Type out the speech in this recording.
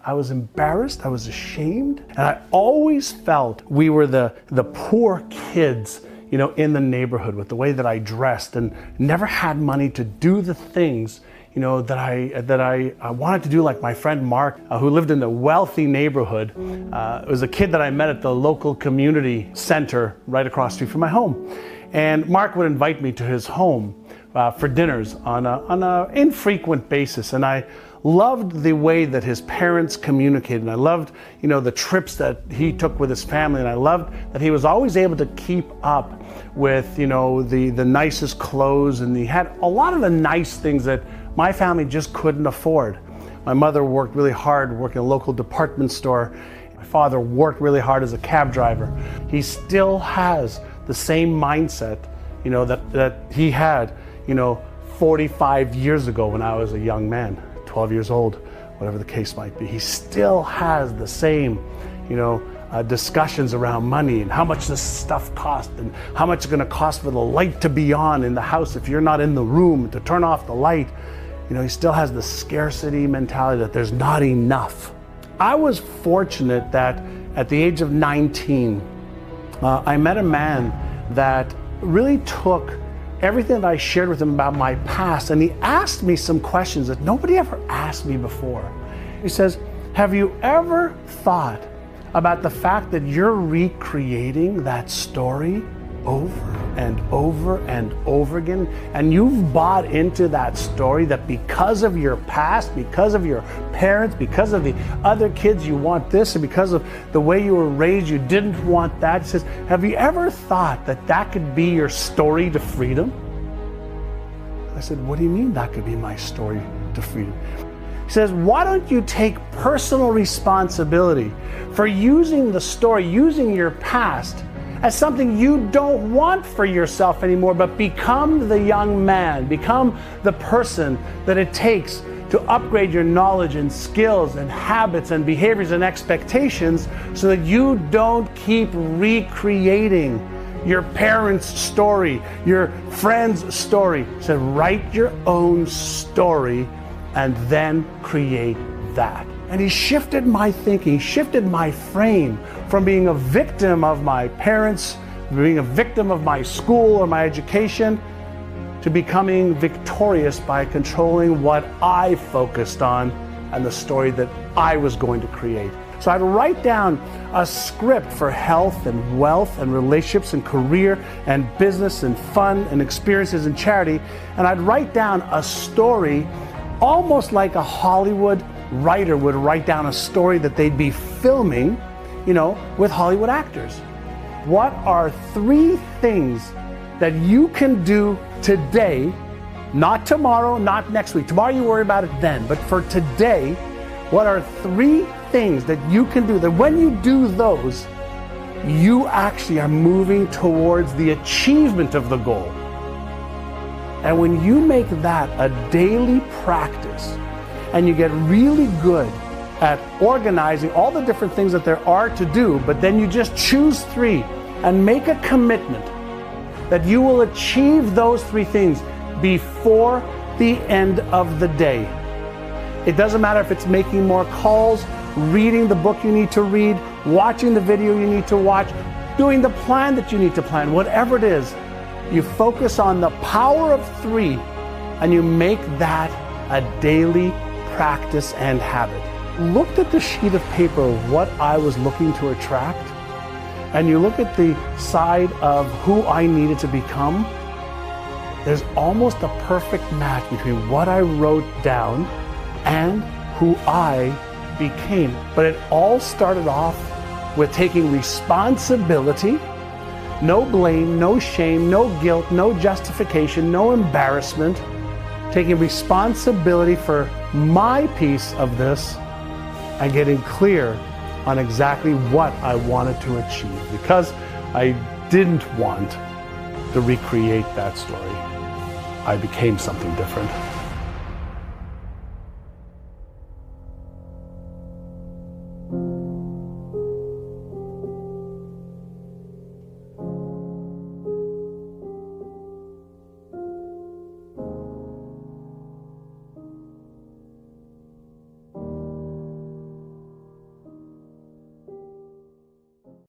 I was embarrassed, I was ashamed, and I always felt we were the poor kids, you know, in the neighborhood with the way that I dressed, and never had money to do the things, you know, that I wanted to do, like my friend Mark, who lived in a wealthy neighborhood. It was a kid that I met at the local community center right across the street from my home. And Mark would invite me to his home for dinners on an infrequent basis. And I loved the way that his parents communicated. And I loved, you know, the trips that he took with his family. And I loved that he was always able to keep up with, you know, the nicest clothes. And he had a lot of the nice things that my family just couldn't afford. My mother worked really hard working in a local department store. My father worked really hard as a cab driver. He still has the same mindset, you know, that he had, you know, 45 years ago when I was a young man, 12 years old, whatever the case might be. He still has the same, you know, discussions around money and how much this stuff costs and how much it's going to cost for the light to be on in the house if you're not in the room, to turn off the light. You know, he still has the scarcity mentality that there's not enough. I was fortunate that at the age of 19, I met a man that really took everything that I shared with him about my past, and he asked me some questions that nobody ever asked me before. He says, have you ever thought about the fact that you're recreating that story over and over and over again, and you've bought into that story that because of your past, because of your parents, because of the other kids you want this, and because of the way you were raised you didn't want that. He says, have you ever thought that that could be your story to freedom? I said, what do you mean that could be my story to freedom? He says, why don't you take personal responsibility for using the story, using your past as something you don't want for yourself anymore, but become the young man, become the person that it takes to upgrade your knowledge and skills and habits and behaviors and expectations so that you don't keep recreating your parents' story, your friend's story. He said, write your own story and then create that. And he shifted my thinking, shifted my frame from being a victim of my parents, being a victim of my school or my education, to becoming victorious by controlling what I focused on and the story that I was going to create. So I'd write down a script for health and wealth and relationships and career and business and fun and experiences and charity, and I'd write down a story almost like a Hollywood writer would write down a story that they'd be filming, you know, with Hollywood actors. What are 3 things that you can do today, not tomorrow, not next week? Tomorrow you worry about it then, but for today, what are 3 things that you can do that when you do those, you actually are moving towards the achievement of the goal? And when you make that a daily practice, and you get really good at organizing all the different things that there are to do, but then you just choose 3 and make a commitment that you will achieve those 3 things before the end of the day. It doesn't matter if it's making more calls, reading the book you need to read, watching the video you need to watch, doing the plan that you need to plan, whatever it is, you focus on the power of 3 and you make that a daily practice and habit. Looked at the sheet of paper of what I was looking to attract, and you look at the side of who I needed to become, there's almost a perfect match between what I wrote down and who I became. But it all started off with taking responsibility, no blame, no shame, no guilt, no justification, no embarrassment, taking responsibility for my piece of this and getting clear on exactly what I wanted to achieve, because I didn't want to recreate that story. I became something different.